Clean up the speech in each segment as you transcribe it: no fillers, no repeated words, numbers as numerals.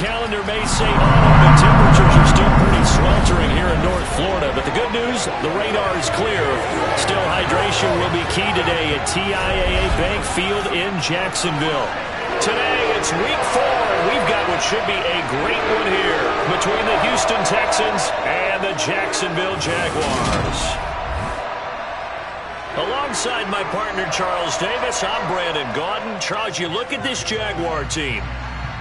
calendar may say autumn, but temperatures are still pretty sweltering here in North Florida. But the good news, the radar is clear. Still, hydration will be key today at TIAA Bank Field in Jacksonville. Today, it's week 4. We've got what should be a great one here between the Houston Texans and the Jacksonville Jaguars. Alongside my partner, Charles Davis, I'm Brandon Gaudin. Charles, you look at this Jaguar team.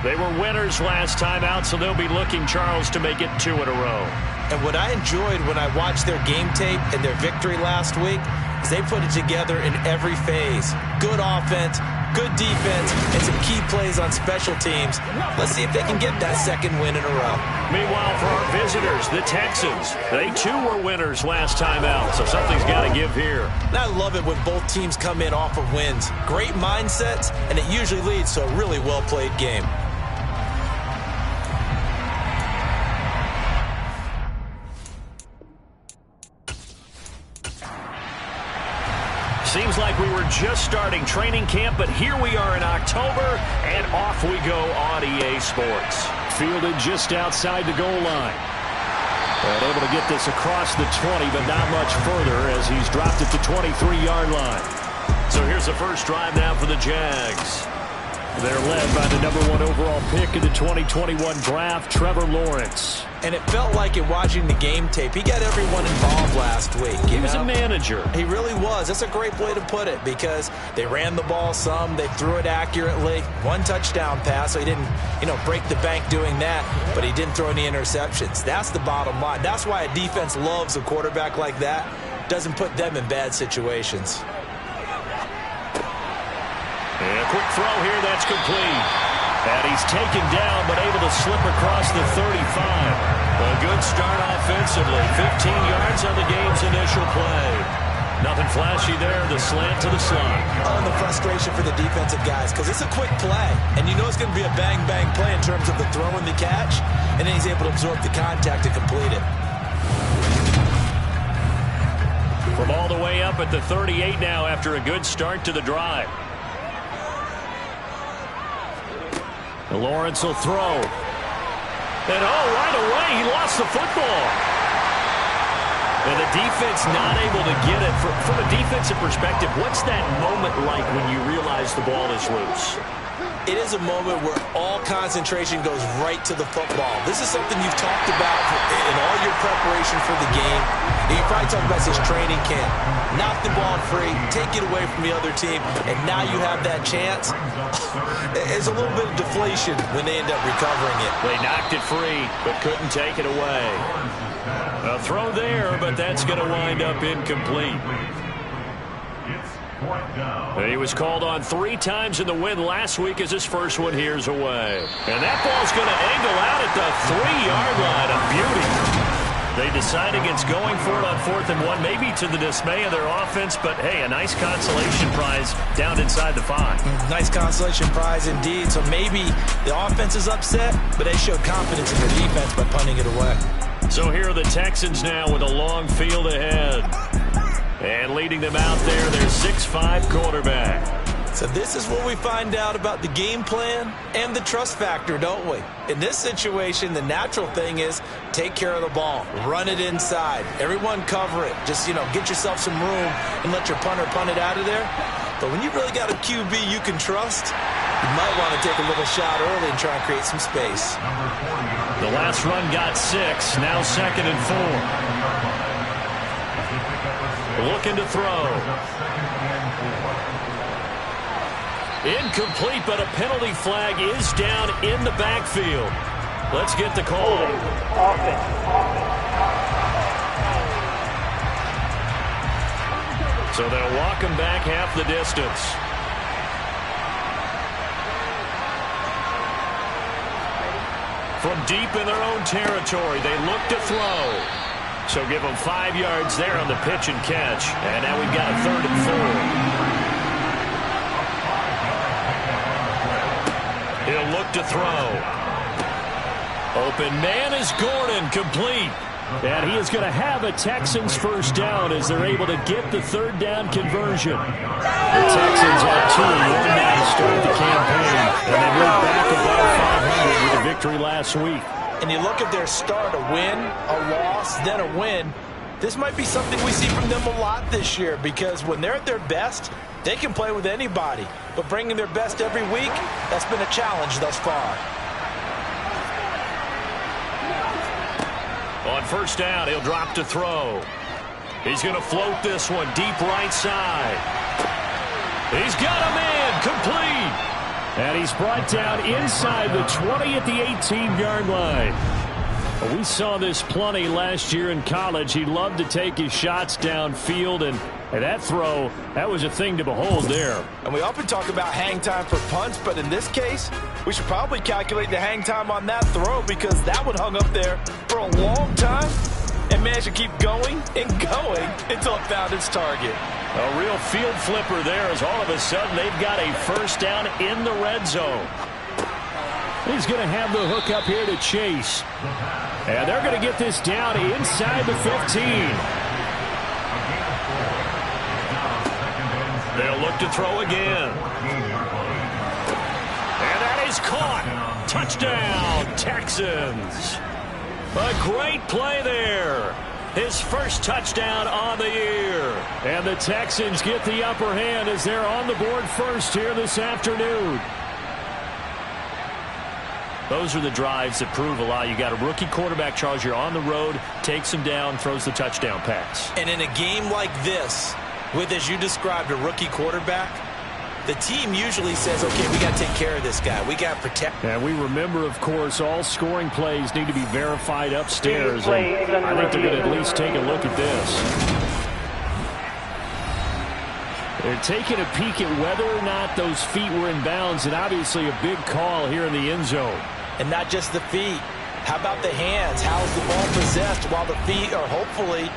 They were winners last time out, so they'll be looking, Charles, to make it 2 in a row. And what I enjoyed when I watched their game tape and their victory last week is they put it together in every phase. Good offense, good defense, and some key plays on special teams. Let's see if they can get that second win in a row. Meanwhile, for our visitors, the Texans, they too were winners last time out, so something's got to give here. And I love it when both teams come in off of wins. Great mindsets, and it usually leads to a really well-played game. Seems like we were just starting training camp, but here we are in October, and off we go on EA Sports. Fielded just outside the goal line. And able to get this across the 20, but not much further as he's dropped it to 23-yard line. So here's the first drive now for the Jags. They're led by the #1 overall pick in the 2021 draft, Trevor Lawrence. And it felt like in watching the game tape, he got everyone involved last week. He was a manager. He really was. That's a great way to put it because they ran the ball some, they threw it accurately. 1 touchdown pass, so he didn't, break the bank doing that, but he didn't throw any interceptions. That's the bottom line. That's why a defense loves a quarterback like that. Doesn't put them in bad situations. And a quick throw here, that's complete. And he's taken down, but able to slip across the 35. A good start offensively. 15 yards on the game's initial play. Nothing flashy there, the slant to the slot. Oh, and the frustration for the defensive guys, because it's a quick play. And you know it's going to be a bang-bang play in terms of the throw and the catch. And then he's able to absorb the contact to complete it. From all the way up at the 38 now after a good start to the drive. Lawrence will throw. And right away, he lost the football. And the defense not able to get it. From a defensive perspective, what's that moment like when you realize the ball is loose? It is a moment where all concentration goes right to the football. This is something you've talked about in all your preparation for the game. And you probably talked about this training camp. Knock the ball free, take it away from the other team, and now you have that chance. It's a little bit of deflation when they end up recovering it. They knocked it free, but couldn't take it away. A throw there, but that's going to wind up incomplete. He was called on 3 times in the win last week as his first one here's away. And that ball's going to angle out at the 3-yard line. A beauty. They decide against going for it on 4th and 1, maybe to the dismay of their offense, but hey, a nice consolation prize down inside the 5. Nice consolation prize indeed. So maybe the offense is upset, but they showed confidence in their defense by punting it away. So here are the Texans now with a long field ahead. And leading them out there, their 6'5" quarterback. So this is where we find out about the game plan and the trust factor, don't we? In this situation, the natural thing is take care of the ball. Run it inside. Everyone cover it. Just, get yourself some room and let your punter punt it out of there. But when you really got a QB you can trust, you might want to take a little shot early and try and create some space. The last run got 6. Now 2nd and 4. Looking to throw. Incomplete, but a penalty flag is down in the backfield. Let's get the call. So they'll walk him back half the distance. From deep in their own territory, they look to throw. So give them 5 yards there on the pitch and catch. And now we've got a 3rd and 4. He'll look to throw. Open man is Gordon, complete. And he is going to have a Texans first down as they're able to get the 3rd down conversion. The Texans have 2-1 now to start the campaign. And they move back above 500 with a victory. victory last week. And you look at their start, a win, a loss, then a win. This might be something we see from them a lot this year, because when they're at their best, they can play with anybody. But bringing their best every week, that's been a challenge thus far. On first down, he'll drop to throw. He's going to float this one deep right side. He's got a man complete. And he's brought down inside the 20 at the 18-yard line. We saw this plenty last year in college. He loved to take his shots downfield, and that throw, that was a thing to behold there. And we often talk about hang time for punts, but in this case, we should probably calculate the hang time on that throw, because that one hung up there for a long time and managed to keep going and going until it found its target. A real field flipper there, as all of a sudden they've got a first down in the red zone. He's going to have the hook up here to Chase. And they're going to get this down inside the 15. They'll look to throw again. And that is caught. Touchdown, Texans. A great play there. His first touchdown on the year. And the Texans get the upper hand as they're on the board first here this afternoon. Those are the drives that prove a lot. You got a rookie quarterback, Charles. You're on the road, takes him down, throws the touchdown pass. And in a game like this, with, as you described, a rookie quarterback, the team usually says, okay, we got to take care of this guy. We got to protect. And we remember, of course, all scoring plays need to be verified upstairs. And I think they're going to at least take a look at this. They're taking a peek at whether or not those feet were in bounds, and obviously a big call here in the end zone. And not just the feet. How about the hands? How's the ball possessed while the feet are hopefully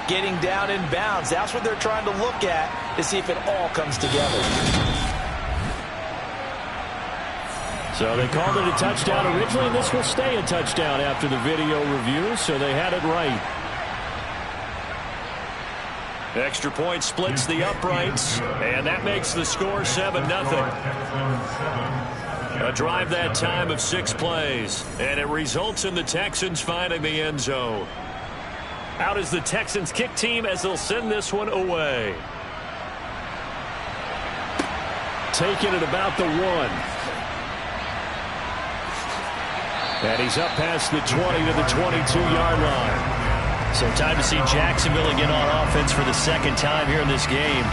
getting down in bounds? That's what they're trying to look at to see if it all comes together. So they called it a touchdown originally, and this will stay a touchdown after the video review, so they had it right. Extra point splits the uprights, and that makes the score 7-0. A drive that time of 6 plays, and it results in the Texans finding the end zone. Out is the Texans kick team as they'll send this one away. Taking it about the 1. And he's up past the 20 to the 22-yard line. So time to see Jacksonville again on offense for the second time here in this game.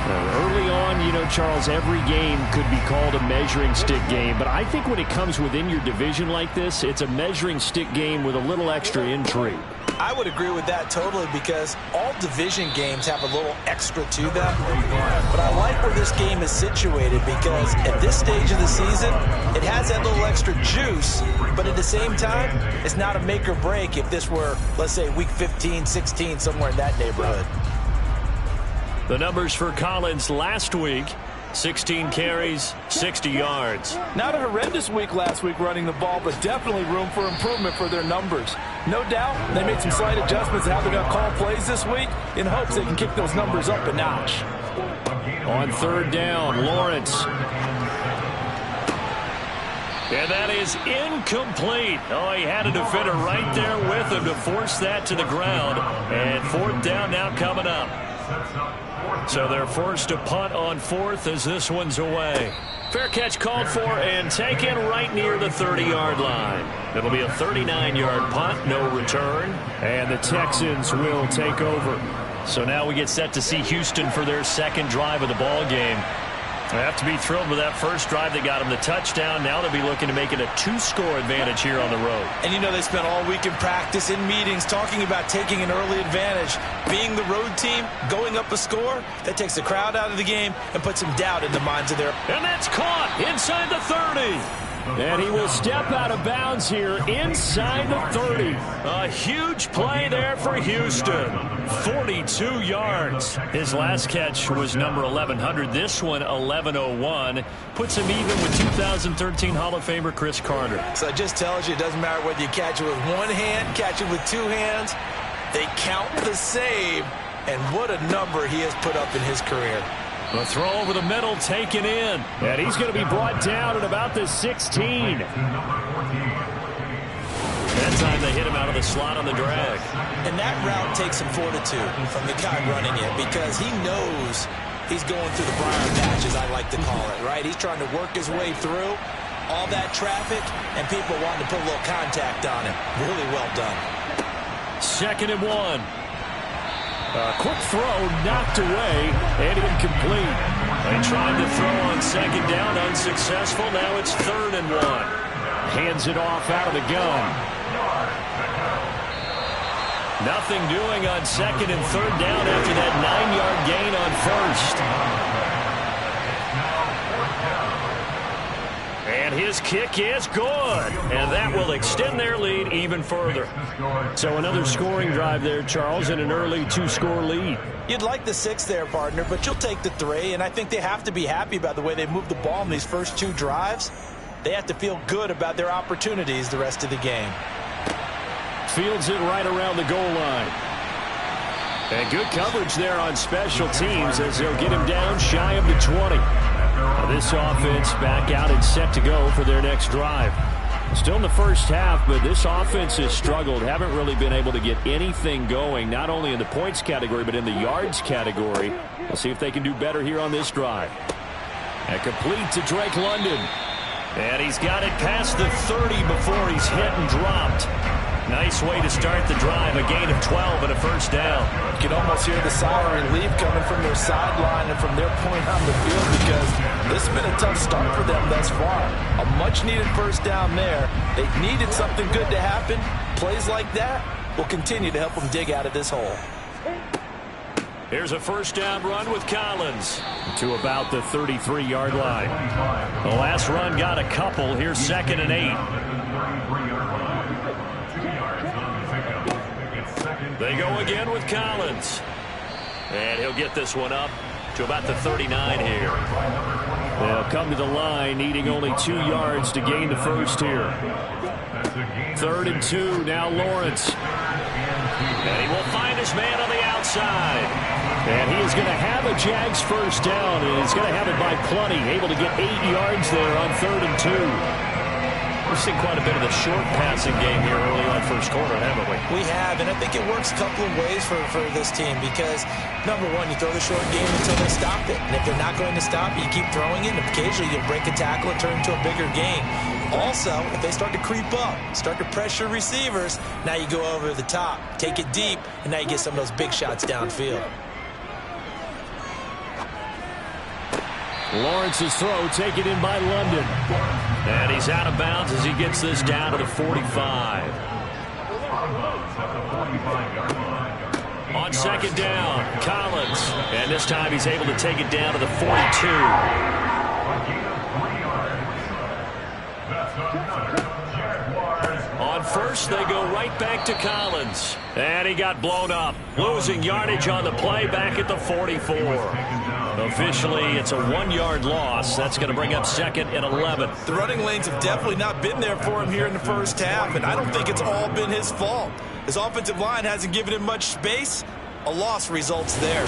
Early on, you know, Charles, every game could be called a measuring stick game. But I think when it comes within your division like this, it's a measuring stick game with a little extra intrigue. I would agree with that totally, because all division games have a little extra to them. But I like where this game is situated, because at this stage of the season, it has that little extra juice. But at the same time, it's not a make or break if this were, let's say, week 15, 16, somewhere in that neighborhood. The numbers for Collins last week: 16 carries, 60 yards. Not a horrendous week last week running the ball, but definitely room for improvement for their numbers. No doubt they made some slight adjustments to how they're going to call plays this week in hopes they can kick those numbers up a notch. On third down, Lawrence. And that is incomplete. Oh, he had a defender right there with him to force that to the ground. And fourth down now coming up. So they're forced to punt on fourth as this one's away. Fair catch called for and taken right near the 30-yard line. It'll be a 39-yard punt, no return, and the Texans will take over. So now we get set to see Houston for their second drive of the ball game. They have to be thrilled with that first drive. They got them the touchdown. Now they'll be looking to make it a 2-score advantage here on the road. And you know, they spent all week in practice, in meetings, talking about taking an early advantage. Being the road team, going up a score, that takes the crowd out of the game and puts some doubt in the minds of their... And that's caught inside the 30. And he will step out of bounds here inside the 30. A huge play there for Houston. 42 yards. His last catch was number 1100. This one, 1101. Puts him even with 2013 Hall of Famer Chris Carter. So it just tells you it doesn't matter whether you catch it with one hand, catch it with two hands. They count the save. And what a number he has put up in his career. The throw over the middle taken in. And he's going to be brought down at about the 16. That time they hit him out of the slot on the drag. And that route takes some fortitude from the guy running it because he knows he's going through the briar patch, as I like to call it, right? He's trying to work his way through all that traffic, and people wanting to put a little contact on him. Really well done. 2nd and 1. A quick throw knocked away and incomplete. They tried to throw on 2nd down, unsuccessful. Now it's 3rd and 1. Hands it off out of the gun. Nothing doing on 2nd and 3rd down after that 9-yard gain on 1st. And his kick is good. And that will extend their lead even further. So another scoring drive there, Charles, and an early 2-score lead. You'd like the 6 there, partner, but you'll take the 3. And I think they have to be happy about the way they moved the ball in these first 2 drives. They have to feel good about their opportunities the rest of the game. Fields it right around the goal line. And good coverage there on special teams as they'll get him down shy of the 20. Now this offense back out and set to go for their next drive. Still in the first half, but this offense has struggled. Haven't really been able to get anything going, not only in the points category, but in the yards category. We'll see if they can do better here on this drive. And complete to Drake London. And he's got it past the 30 before he's hit and dropped. Nice way to start the drive. A gain of 12 and a first down. You can almost hear the sigh of relief coming from their sideline and from their point on the field because this has been a tough start for them thus far. A much-needed first down there. They needed something good to happen. Plays like that will continue to help them dig out of this hole. Here's a first down run with Collins to about the 33-yard line. The last run got a couple. Here's 2nd and 8. They go again with Collins. And he'll get this one up to about the 39 here. They'll come to the line needing only 2 yards to gain the first here. 3rd and 2, now Lawrence. And he will find his man on the outside. And he is going to have a Jags first down, and he's going to have it by plenty. Able to get 8 yards there on 3rd and 2. We've seen quite a bit of the short passing game here early on first quarter, haven't we? We have, and I think it works a couple of ways for this team because, number one, you throw the short game until they stop it. And if they're not going to stop it, you keep throwing it, and occasionally you'll break a tackle and turn into a bigger gain. Also, if they start to creep up, start to pressure receivers, now you go over the top, take it deep, and now you get some of those big shots downfield. Lawrence's throw taken in by London. And he's out of bounds as he gets this down to the 45. On 2nd down, Collins. And this time he's able to take it down to the 42. On 1st, they go right back to Collins. And he got blown up. Losing yardage on the play back at the 44. Officially, it's a 1-yard loss. That's going to bring up 2nd and 11. The running lanes have definitely not been there for him here in the first half, and I don't think it's all been his fault. His offensive line hasn't given him much space. A loss results there.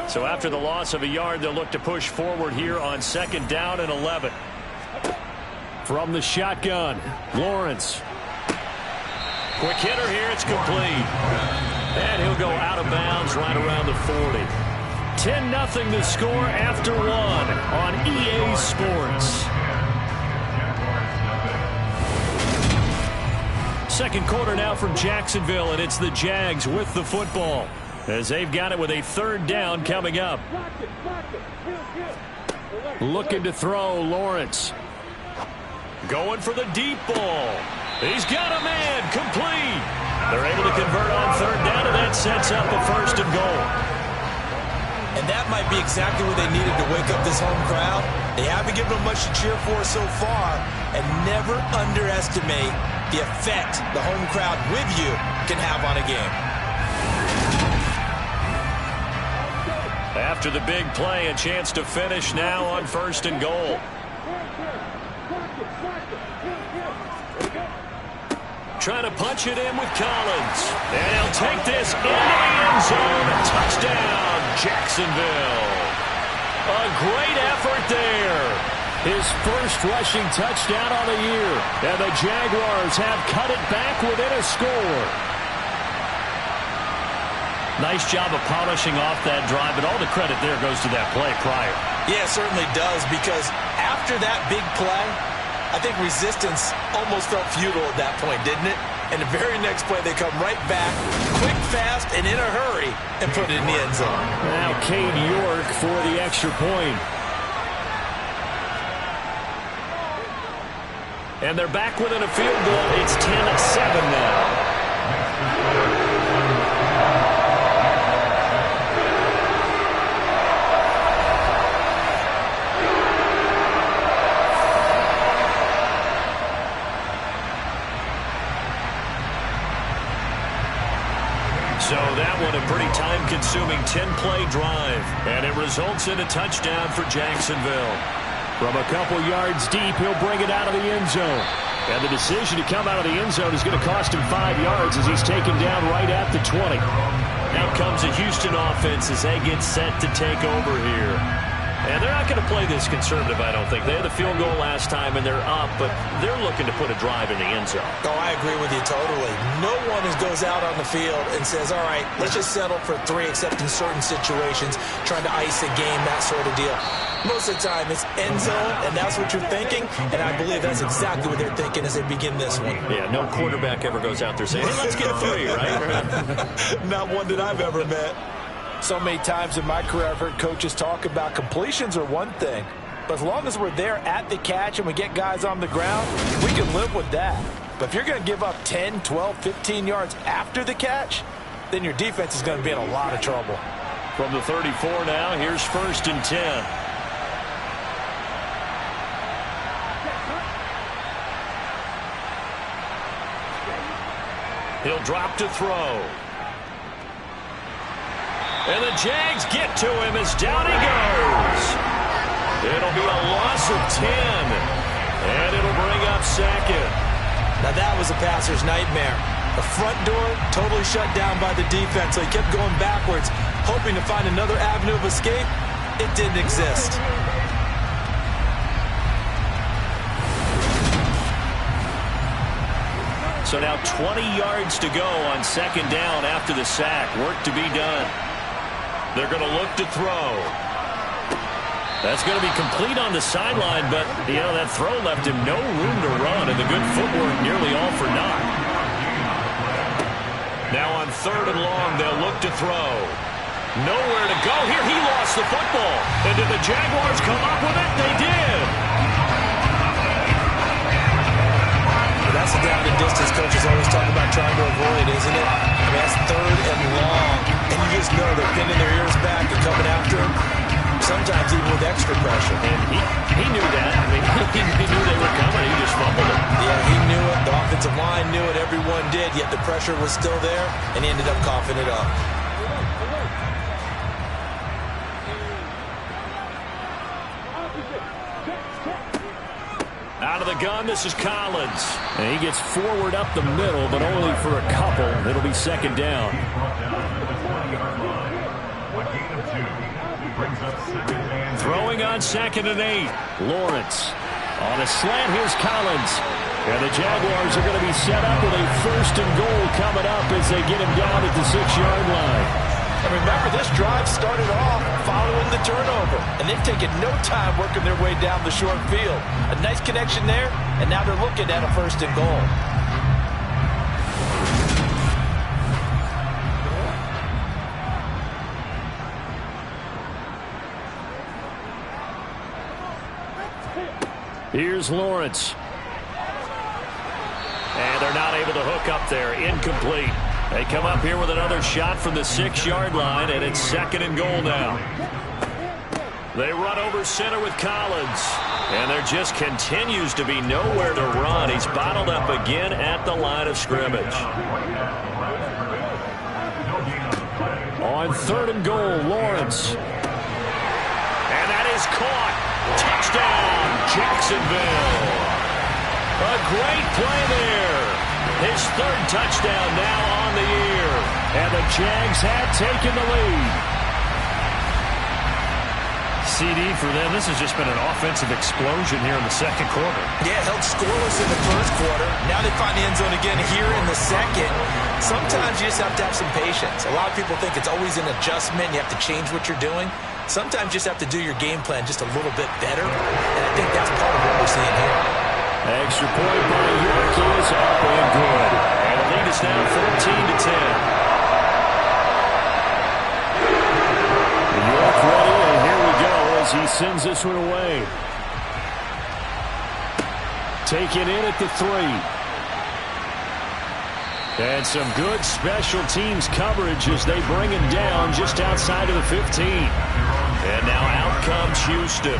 So after the loss of a yard, they'll look to push forward here on 2nd down and 11. From the shotgun, Lawrence. Quick hitter here, it's complete. And he'll go out of bounds right around the 40. 10-0 the score after 1 on EA Sports. Second quarter now from Jacksonville, and it's the Jags with the football as they've got it with a 3rd down coming up. Looking to throw, Lawrence. Going for the deep ball. He's got a man, complete. They're able to convert on 3rd down, and that sets up a 1st and goal. And that might be exactly what they needed to wake up this home crowd. They haven't given them much to cheer for so far, and never underestimate the effect the home crowd with you can have on a game. After the big play, a chance to finish now on 1st and goal. Trying to punch it in with Collins. And he'll take this into the end zone. Touchdown, Jacksonville. A great effort there. His first rushing touchdown on the year. And the Jaguars have cut it back within a score. Nice job of polishing off that drive, but all the credit there goes to that play prior. Yeah, it certainly does, because after that big play, I think resistance almost felt futile at that point, didn't it? And the very next play, they come right back, quick, fast, and in a hurry, and put it in the end zone. Now Cade York for the extra point. And they're back within a field goal. It's 10-7 now. So that one a pretty time-consuming 10-play drive. And it results in a touchdown for Jacksonville. From a couple yards deep, he'll bring it out of the end zone. And the decision to come out of the end zone is going to cost him 5 yards as he's taken down right at the 20. Now comes a Houston offense as they get set to take over here. And they're not going to play this conservative, I don't think. They had the field goal last time, and they're up, but they're looking to put a drive in the end zone. Oh, I agree with you totally. No one goes out on the field and says, all right, let's just settle for 3, except in certain situations, trying to ice a game, that sort of deal. Most of the time, it's end zone, and that's what you're thinking, and I believe that's exactly what they're thinking as they begin this one. Yeah, no quarterback ever goes out there saying, hey, let's get 3, right? Not one that I've ever met. So many times in my career, I've heard coaches talk about completions are one thing, but as long as we're there at the catch and we get guys on the ground, we can live with that. But if you're going to give up 10, 12, 15 yards after the catch, then your defense is going to be in a lot of trouble. From the 34 now, here's 1st and 10. He'll drop to throw. And the Jags get to him as down he goes. It'll be a loss of 10. And it'll bring up 2nd. Now that was a passer's nightmare. The front door totally shut down by the defense, so he kept going backwards, hoping to find another avenue of escape. It didn't exist. So now 20 yards to go on 2nd down after the sack. Work to be done. They're going to look to throw. That's going to be complete on the sideline, but, you know, that throw left him no room to run, and the good footwork nearly all for naught. Now on 3rd and long, they'll look to throw. Nowhere to go here. He lost the football. And did the Jaguars come up with it? They did. That's the down and distance coaches always talk about trying to avoid, isn't it? I mean, that's 3rd and long, and you just know they're pinning their ears back and coming after him, sometimes even with extra pressure. And he knew that. I mean, he knew they were coming. He just fumbled it. Yeah, he knew it. The offensive line knew it. Everyone did, yet the pressure was still there, and he ended up coughing it up. Out of the gun, this is Collins. And he gets forward up the middle, but only for a couple. It'll be 2nd down. Throwing on 2nd and 8. Lawrence on a slant. Here's Collins. And the Jaguars are going to be set up with a 1st and goal coming up as they get him down at the 6-yard line. And remember, this drive started off following the turnover, and they've taken no time working their way down the short field. A nice connection there, and now they're looking at a 1st and goal. Here's Lawrence. And they're not able to hook up there. Incomplete. They come up here with another shot from the 6-yard line, and it's 2nd and goal now. They run over center with Collins. And there just continues to be nowhere to run. He's bottled up again at the line of scrimmage. On 3rd and goal, Lawrence. And that is caught. Touchdown, Jacksonville. A great play there. His 3rd touchdown now on the year. And the Jags have taken the lead. CD for them. This has just been an offensive explosion here in the second quarter. Yeah, held scoreless in the first quarter. Now they find the end zone again here in the second. Sometimes you just have to have some patience. A lot of people think it's always an adjustment. You have to change what you're doing. Sometimes you just have to do your game plan just a little bit better, and I think that's part of what we're seeing here. Extra point by York is up and good. And the lead is now 14-10. York ready, and here we go as he sends this one away. Taken in at the 3. And some good special teams coverage as they bring him down just outside of the 15. And now out comes Houston.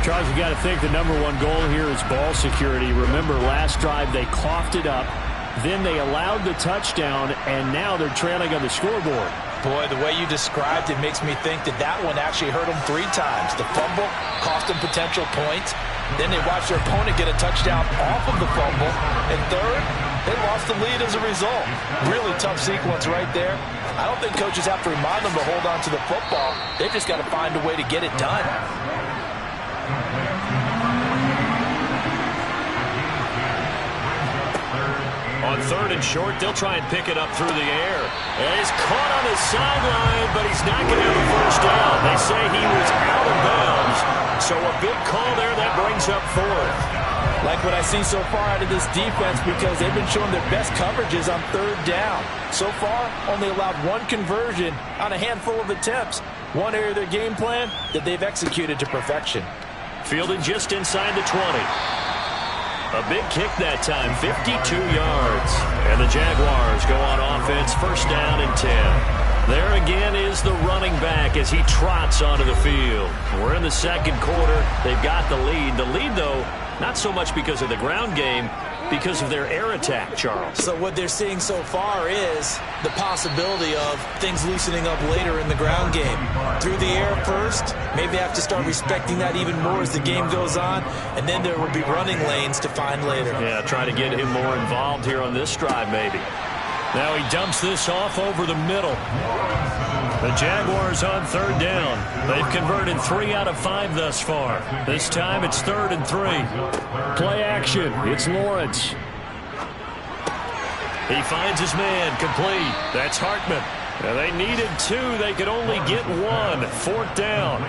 Charles, you got to think the #1 goal here is ball security. Remember, last drive they coughed it up, then they allowed the touchdown, and now they're trailing on the scoreboard. Boy, the way you described it makes me think that that one actually hurt them 3 times. The fumble cost them potential points. Then they watched their opponent get a touchdown off of the fumble. And third, they lost the lead as a result. Really tough sequence right there. I don't think coaches have to remind them to hold on to the football. They've just got to find a way to get it done. On 3rd and short, they'll try and pick it up through the air. And he's caught on the sideline, but he's not going to have a first down. They say he was out of bounds. So a big call there that brings up 4th. Like what I see so far out of this defense, because they've been showing their best coverages on 3rd down. So far, only allowed 1 conversion on a handful of attempts. One area of their game plan that they've executed to perfection. Fielded just inside the 20. A big kick that time, 52 yards. And the Jaguars go on offense, 1st down and 10. There again is the running back as he trots onto the field. We're in the second quarter. They've got the lead. The lead, though, not so much because of the ground game, because of their air attack, Charles. So what they're seeing so far is the possibility of things loosening up later in the ground game. Through the air first, maybe have to start respecting that even more as the game goes on, and then there will be running lanes to find later. Yeah, try to get him more involved here on this drive maybe. Now he dumps this off over the middle. The Jaguars on 3rd down. They've converted 3 out of 5 thus far. This time it's 3rd and 3. Play action. It's Lawrence. He finds his man complete. That's Hartman. Now they needed 2. They could only get 1. 4th down.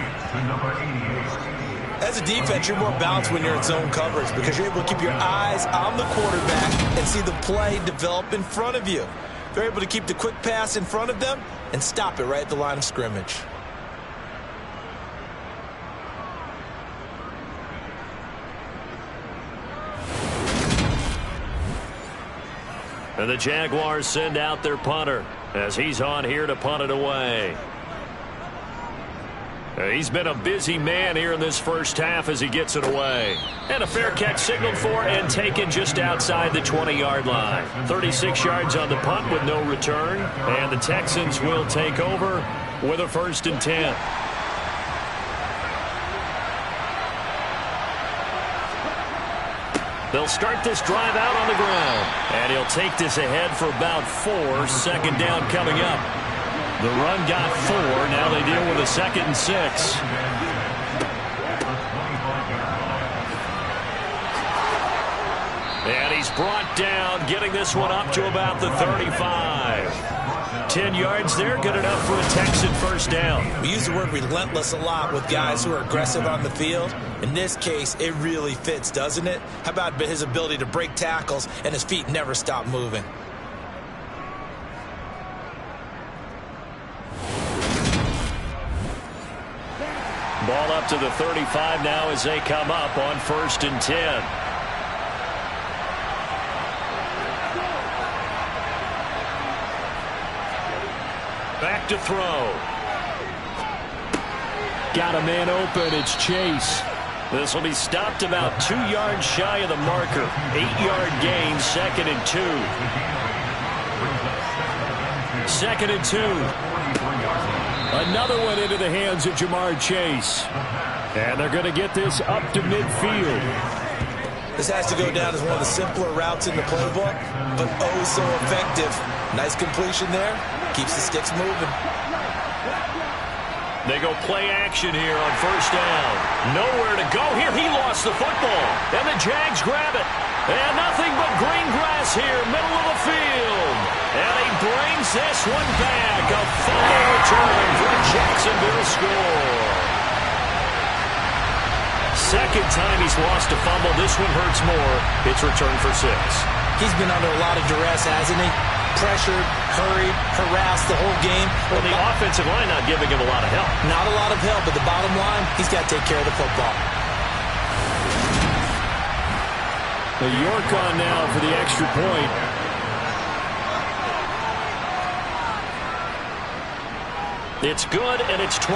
As a defense, you're more balanced when you're in zone coverage because you're able to keep your eyes on the quarterback and see the play develop in front of you. They're able to keep the quick pass in front of them and stop it right at the line of scrimmage. And the Jaguars send out their punter as he's on here to punt it away. He's been a busy man here in this first half as he gets it away. And a fair catch signaled for and taken just outside the 20-yard line. 36 yards on the punt with no return. And the Texans will take over with a 1st and 10. They'll start this drive out on the ground. And he'll take this ahead for about 4. 2nd down coming up. The run got 4. Now they deal with a 2nd and 6. And he's brought down, getting this one up to about the 35. 10 yards there, good enough for a Texan 1st down. We use the word relentless a lot with guys who are aggressive on the field. In this case, it really fits, doesn't it? How about his ability to break tackles and his feet never stop moving? Ball up to the 35 now as they come up on 1st and 10. Back to throw. Got a man open. It's Chase. This will be stopped about 2 yards shy of the marker. 8-yard gain, 2nd and 2. 2nd and 2. Another one into the hands of Jamar Chase. And they're going to get this up to midfield. This has to go down as one of the simpler routes in the playbook, but oh so effective. Nice completion there. Keeps the sticks moving. They go play action here on first down. Nowhere to go here. He lost the football. And the Jags grab it. And nothing but green grass here, middle of the field. And he brings this one back. A fumble return for a Jacksonville score. Second time he's lost a fumble. This one hurts more. It's returned for 6. He's been under a lot of duress, hasn't he? Pressured, hurried, harassed the whole game. Well, the offensive line not giving him a lot of help. Not a lot of help, but the bottom line, he's got to take care of the football. The York on now for the extra point. It's good, and it's 21-10.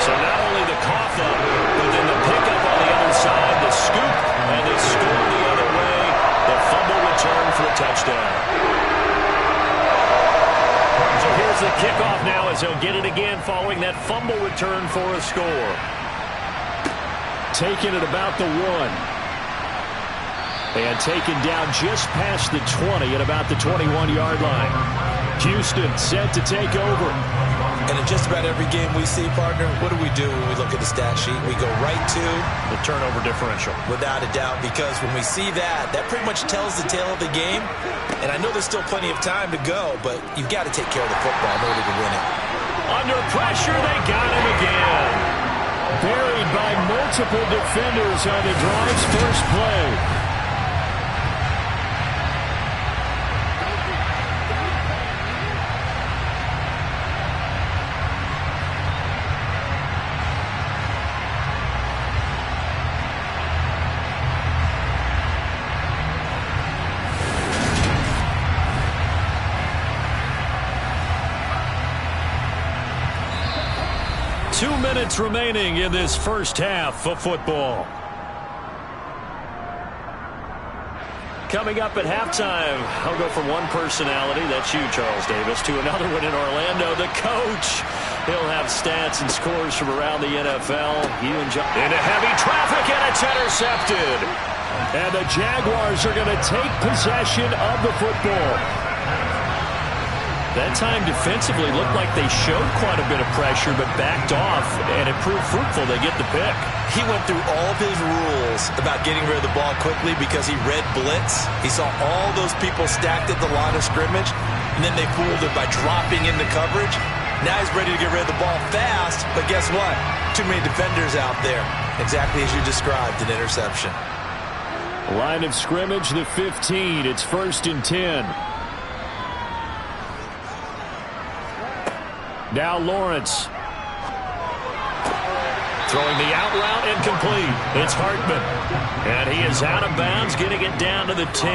So not only the cough up, but then the pickup on the other side, the scoop, and they score the other way. The fumble return for a touchdown. So here's the kickoff now as he'll get it again following that fumble return for a score. Taking it about the 1. And taken down just past the 20 at about the 21-yard line. Houston set to take over. And in just about every game we see, partner, what do we do when we look at the stat sheet? We go right to the turnover differential. Without a doubt, because when we see that, that pretty much tells the tale of the game. And I know there's still plenty of time to go, but you've got to take care of the football in order to win it. Under pressure, they got him again. Buried by multiple defenders on the drive's first play. Minutes remaining in this first half of football. Coming up at halftime, I'll go from one personality, that's you, Charles Davis, to another one in Orlando, the coach. He'll have stats and scores from around the NFL. Into heavy traffic, and it's intercepted. And the Jaguars are going to take possession of the football. That time defensively looked like they showed quite a bit of pressure but backed off, and it proved fruitful. They get the pick. He went through all of his rules about getting rid of the ball quickly because he read blitz. He saw all those people stacked at the line of scrimmage, and then they fooled him by dropping into coverage. Now he's ready to get rid of the ball fast, but guess what? Too many defenders out there. Exactly as you described, an interception. Line of scrimmage, the 15. It's 1st and 10. Now Lawrence. Throwing the out route incomplete. It's Hartman. And he is out of bounds, getting it down to the 10.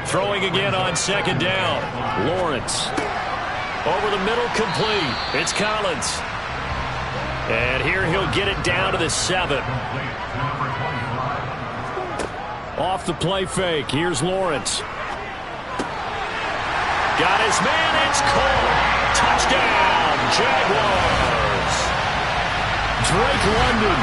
Throwing again on 2nd down. Lawrence. Over the middle, complete. It's Collins. And here he'll get it down to the 7. Off the play fake. Here's Lawrence. Got his man. It's caught. Touchdown, Jaguars. Drake London.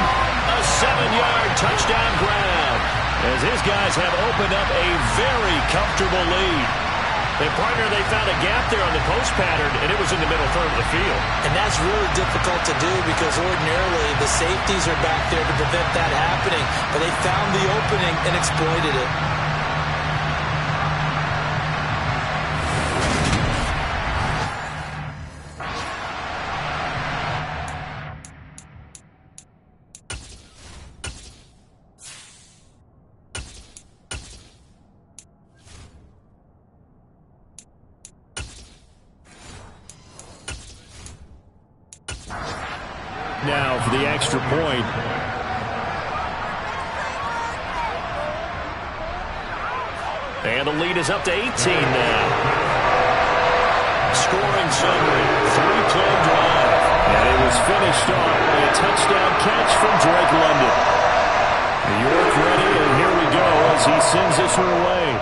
A 7-yard touchdown grab as his guys have opened up a very comfortable lead. And, partner, they found a gap there on the post pattern, and it was in the middle third of the field. And that's really difficult to do because ordinarily the safeties are back there to prevent that happening. But they found the opening and exploited it. Now for the extra point. And the lead is up to 18 now. Scoring summary, 3-play drive. And it was finished off by a touchdown catch from Drake London. New York ready, and here we go as he sends this one away.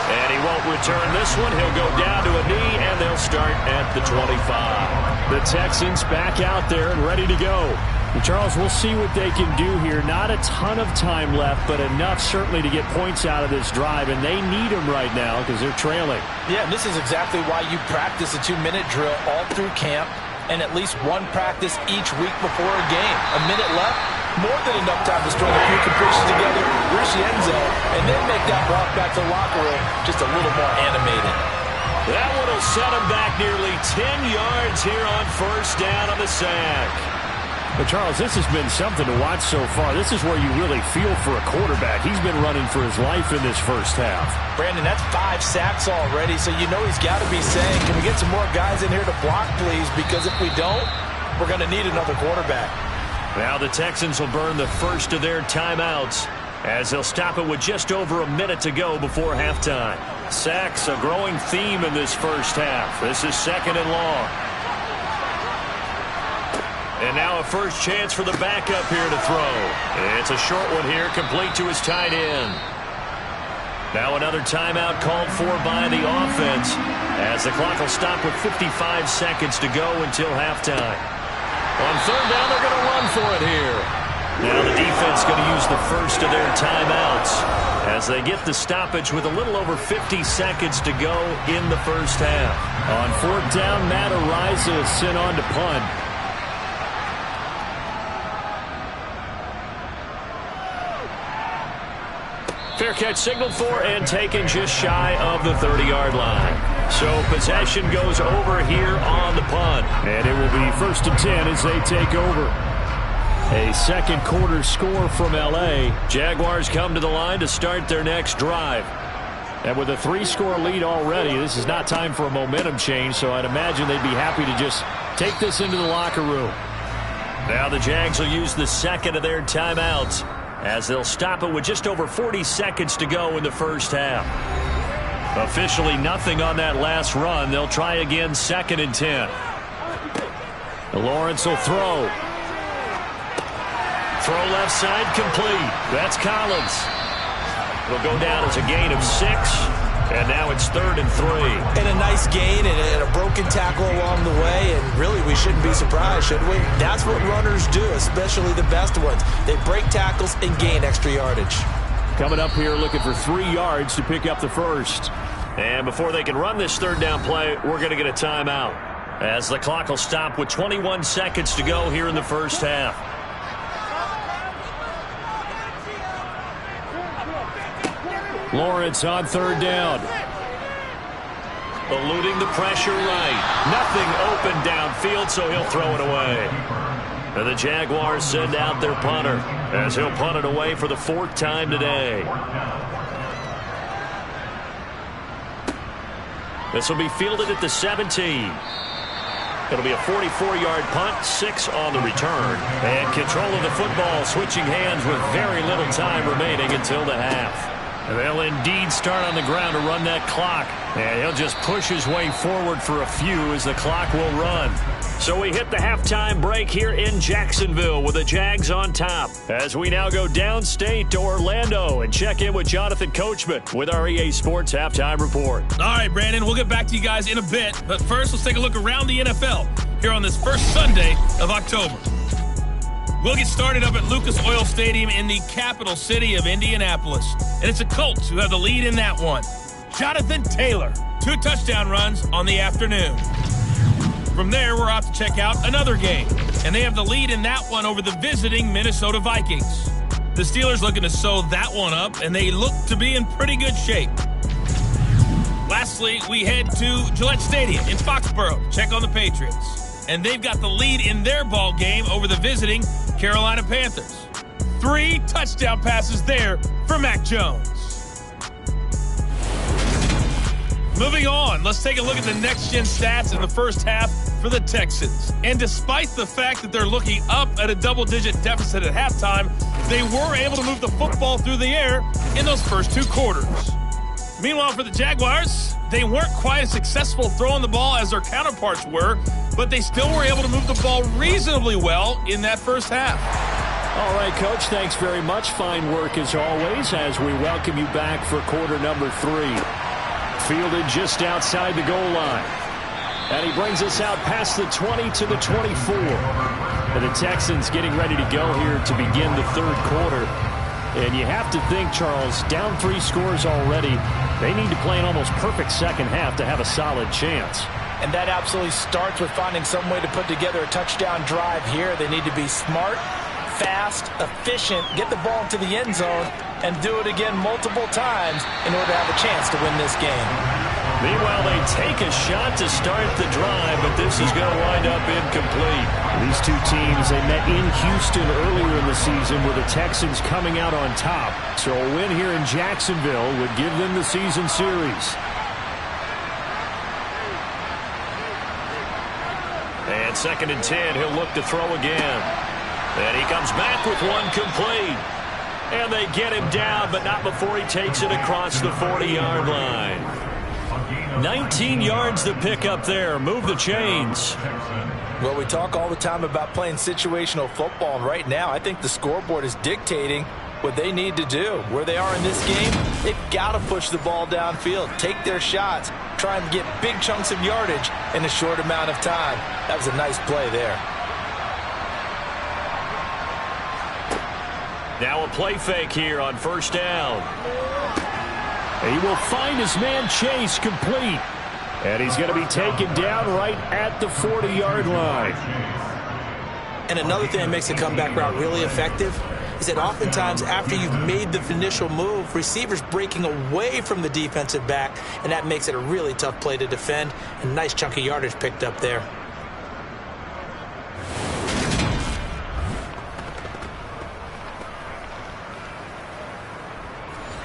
And he won't return this one. He'll go down to a knee, and they'll start at the 25. The Texans back out there and ready to go. Charles, we'll see what they can do here. Not a ton of time left, but enough certainly to get points out of this drive, and they need them right now because they're trailing. Yeah, and this is exactly why you practice a 2-minute drill all through camp and at least one practice each week before a game. A minute left, more than enough time to string a few completions together, reach the end zone, and then make that walk back to the locker room just a little more animated. That one will set him back nearly 10 yards here on first down on the sack. But, Charles, this has been something to watch so far. This is where you really feel for a quarterback. He's been running for his life in this first half. Brandon, that's 5 sacks already, so you know he's got to be saying, can we get some more guys in here to block, please? Because if we don't, we're going to need another quarterback. Now the Texans will burn the first of their timeouts as they'll stop it with just over a minute to go before halftime. Sacks, a growing theme in this first half. This is 2nd and long. And now a first chance for the backup here to throw. It's a short one here, complete to his tight end. Now another timeout called for by the offense as the clock will stop with 55 seconds to go until halftime. On third down, they're going to run for it here. Now the defense going to use the first of their timeouts as they get the stoppage with a little over 50 seconds to go in the first half. On fourth down, Matt Ariza is sent on to punt. Fair catch signaled for and taken just shy of the 30-yard line. So possession goes over here on the punt. And it will be 1st and 10 as they take over. A second quarter score from L.A. Jaguars come to the line to start their next drive. And with a 3-score lead already, this is not time for a momentum change, so I'd imagine they'd be happy to just take this into the locker room. Now the Jags will use the second of their timeouts as they'll stop it with just over 40 seconds to go in the first half. Officially nothing on that last run. They'll try again 2nd and 10. Lawrence will throw. Throw left side complete. That's Collins. It'll go down as a gain of 6. And now it's 3rd and 3. And a nice gain and a broken tackle along the way. And really, we shouldn't be surprised, should we? That's what runners do, especially the best ones. They break tackles and gain extra yardage. Coming up here looking for 3 yards to pick up the first. And before they can run this third down play, we're going to get a timeout as the clock will stop with 21 seconds to go here in the first half. Lawrence on third down. Eluding the pressure right. Nothing open downfield, so he'll throw it away. And the Jaguars send out their punter as he'll punt it away for the 4th time today. This will be fielded at the 17. It'll be a 44-yard punt, 6 on the return. And control of the football switching hands with very little time remaining until the half. They'll indeed start on the ground to run that clock. And he'll just push his way forward for a few as the clock will run. So we hit the halftime break here in Jacksonville with the Jags on top. As we now go downstate to Orlando and check in with Jonathan Coachman with our EA Sports Halftime Report. All right, Brandon, we'll get back to you guys in a bit. But first, let's take a look around the NFL here on this first Sunday of October. We'll get started up at Lucas Oil Stadium in the capital city of Indianapolis. And it's the Colts who have the lead in that one. Jonathan Taylor, 2 touchdown runs on the afternoon. From there, we're off to check out another game. And they have the lead in that one over the visiting Minnesota Vikings. The Steelers looking to sew that one up, and they look to be in pretty good shape. Lastly, we head to Gillette Stadium in Foxborough to check on the Patriots. And they've got the lead in their ball game over the visiting Carolina Panthers. 3 touchdown passes there for Mac Jones. Moving on, let's take a look at the next-gen stats in the first half for the Texans. And despite the fact that they're looking up at a double-digit deficit at halftime, they were able to move the football through the air in those first 2 quarters. Meanwhile, for the Jaguars, they weren't quite as successful throwing the ball as their counterparts were, but they still were able to move the ball reasonably well in that first half. All right, Coach, thanks very much. Fine work as always as we welcome you back for quarter number 3. Fielded just outside the goal line. And he brings us out past the 20 to the 24. And the Texans getting ready to go here to begin the third quarter. And you have to think, Charles, down 3 scores already. They need to play an almost perfect second half to have a solid chance. And that absolutely starts with finding some way to put together a touchdown drive here. They need to be smart, fast, efficient, get the ball into the end zone, and do it again multiple times in order to have a chance to win this game. Meanwhile, they take a shot to start the drive, but this is going to wind up incomplete. These two teams, they met in Houston earlier in the season with the Texans coming out on top. So a win here in Jacksonville would give them the season series. And 2nd and 10, he'll look to throw again. And he comes back with one complete. And they get him down, but not before he takes it across the 40-yard line. 19 yards to pick up there. Move the chains. Well, we talk all the time about playing situational football, and right now I think the scoreboard is dictating what they need to do. Where they are in this game, they've got to push the ball downfield, take their shots, try and get big chunks of yardage in a short amount of time. That was a nice play there. Now a play fake here on 1st down. He will find his man Chase complete. And he's going to be taken down right at the 40-yard line. And another thing that makes a comeback route really effective is that oftentimes after you've made the initial move, receivers breaking away from the defensive back, and that makes it a really tough play to defend. A nice chunk of yardage picked up there.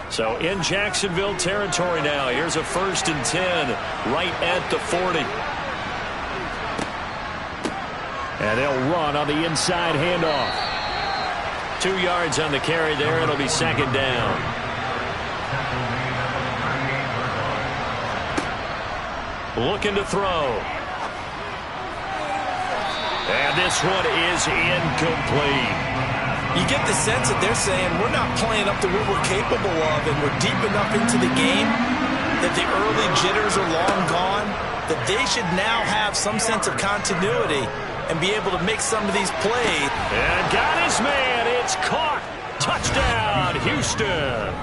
So in Jacksonville territory now. Here's a 1st and 10 right at the 40. And they'll run on the inside handoff. 2 yards on the carry there. It'll be 2nd down. Looking to throw. And this one is incomplete. You get the sense that they're saying we're not playing up to what we're capable of, and we're deep enough into the game that the early jitters are long gone, that they should now have some sense of continuity and be able to make some of these plays. And got his man. It's caught. Touchdown, Houston.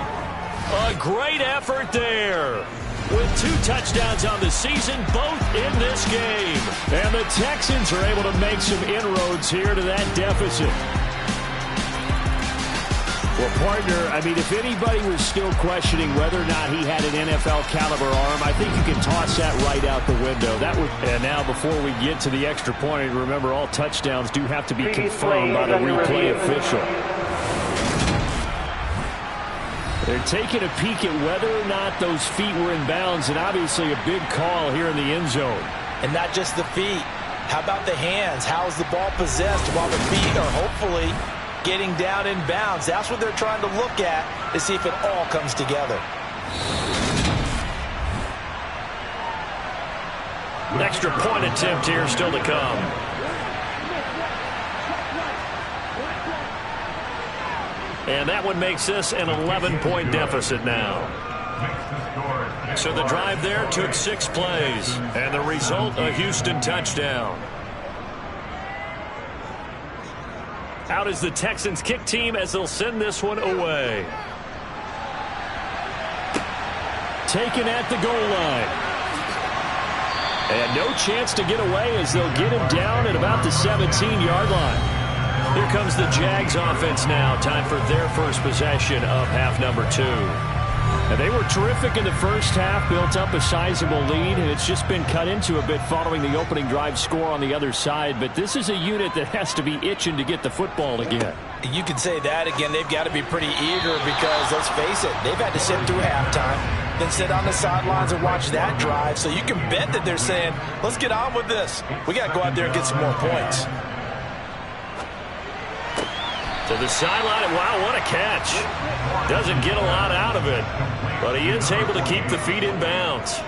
A great effort there. With 2 touchdowns on the season, both in this game. And the Texans are able to make some inroads here to that deficit. Well, partner, I mean, if anybody was still questioning whether or not he had an NFL caliber arm, I think you can toss that right out the window. And now before we get to the extra point, remember all touchdowns do have to be confirmed by the replay official. They're taking a peek at whether or not those feet were in bounds, and obviously a big call here in the end zone. And not just the feet. How about the hands? How is the ball possessed while the feet are hopefully getting down in bounds? That's what they're trying to look at to see if it all comes together. Extra point attempt here still to come. And that one makes this an 11-point deficit now. So the drive there took 6 plays. And the result, a Houston touchdown. Out is the Texans kick team as they'll send this one away. Taken at the goal line. And no chance to get away as they'll get him down at about the 17-yard line. Here comes the Jags offense now. Time for their first possession of half number 2. And they were terrific in the first half, built up a sizable lead, and it's just been cut into a bit following the opening drive score on the other side. But this is a unit that has to be itching to get the football again. You can say that again. They've got to be pretty eager because, let's face it, they've had to sit through halftime, then sit on the sidelines and watch that drive. So you can bet that they're saying, let's get on with this. We got to go out there and get some more points. To the sideline, wow, what a catch. Doesn't get a lot out of it, but he is able to keep the feet in bounds.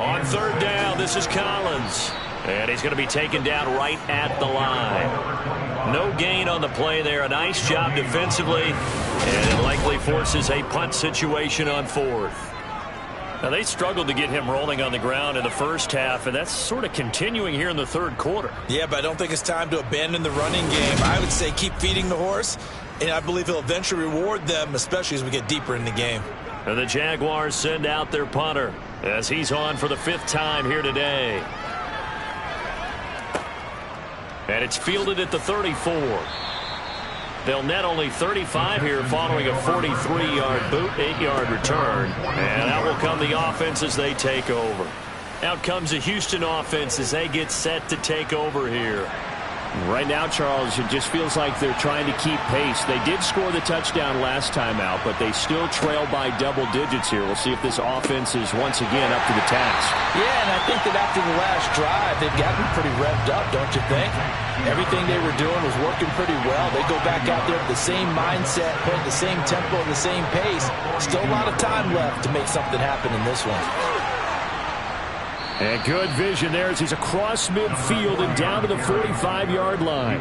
On 3rd down, this is Collins. And he's going to be taken down right at the line. No gain on the play there. A nice job defensively, and it likely forces a punt situation on 4th. Now, they struggled to get him rolling on the ground in the first half, and that's sort of continuing here in the third quarter. Yeah, but I don't think it's time to abandon the running game. I would say keep feeding the horse, and I believe he'll eventually reward them, especially as we get deeper in the game. And the Jaguars send out their punter as he's on for the 5th time here today. And it's fielded at the 34. They'll net only 35 here following a 43-yard boot, 8-yard return. And out will come the offense as they take over. Out comes the Houston offense as they get set to take over here. Right now, Charles, it just feels like they're trying to keep pace. They did score the touchdown last time out, but they still trail by double digits here. We'll see if this offense is once again up to the task. Yeah, and I think that after the last drive, they've gotten pretty revved up, don't you think? Everything they were doing was working pretty well. They go back out there with the same mindset, playing the same tempo, the same pace. Still a lot of time left to make something happen in this one. And good vision there as he's across midfield and down to the 45-yard line.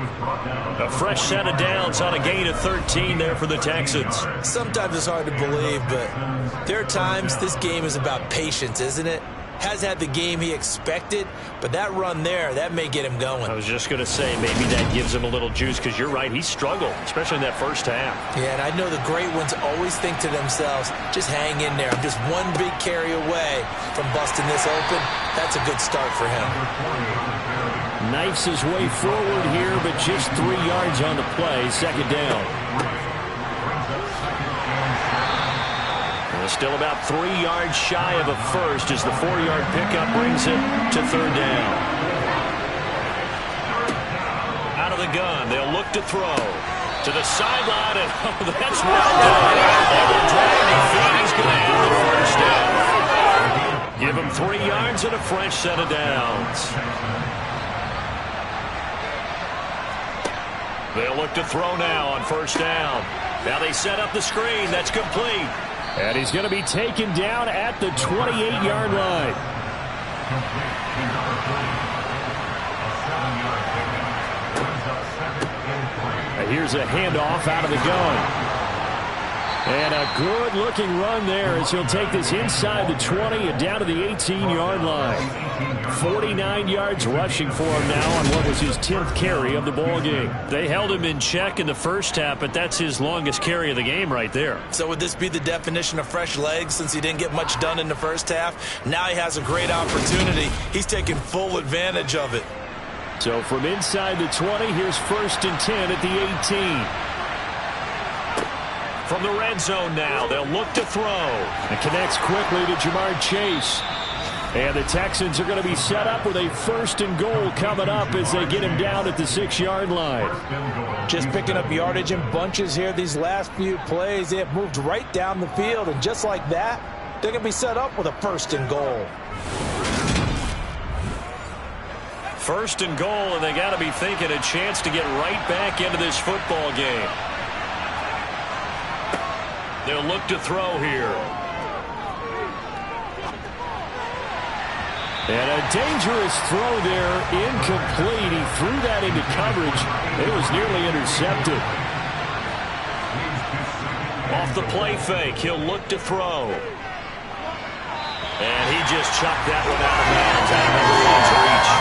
A fresh set of downs on a gain of 13 there for the Texans. Sometimes it's hard to believe, but there are times this game is about patience, isn't it? Hasn't had the game he expected, but that run there, that may get him going. I was just going to say maybe that gives him a little juice because you're right, he struggled, especially in that first half. Yeah, and I know the great ones always think to themselves, just hang in there. I'm just one big carry away from busting this open. That's a good start for him. Knifes his way forward here, but just 3 yards on the play. 2nd down. Still about 3 yards shy of a first as the 4-yard pickup brings it to 3rd down. Out of the gun, they'll look to throw. To the sideline, and that's well done. They will drag their feet. He's going to have the first down. Give him 3 yards and a fresh set of downs. They'll look to throw now on 1st down. Now they set up the screen. That's complete. And he's going to be taken down at the 28-yard line. And here's a handoff out of the gun. And a good-looking run there as he'll take this inside the 20 and down to the 18-yard line. 49 yards rushing for him now on what was his 10th carry of the ball game. They held him in check in the first half, but that's his longest carry of the game right there. So would this be the definition of fresh legs since he didn't get much done in the first half? Now he has a great opportunity. He's taking full advantage of it. So from inside the 20, here's 1st and 10 at the 18. From the red zone now, they'll look to throw. And connects quickly to Jamar Chase. And the Texans are going to be set up with a 1st and goal coming up as they get him down at the 6-yard line. Just picking up yardage in bunches here these last few plays. They have moved right down the field, and just like that, they're going to be set up with a 1st and goal. 1st and goal, and they got to be thinking a chance to get right back into this football game. They'll look to throw here. And a dangerous throw there, incomplete. He threw that into coverage. It was nearly intercepted. Off the play fake, he'll look to throw. And he just chucked that one out of bounds out of range reach.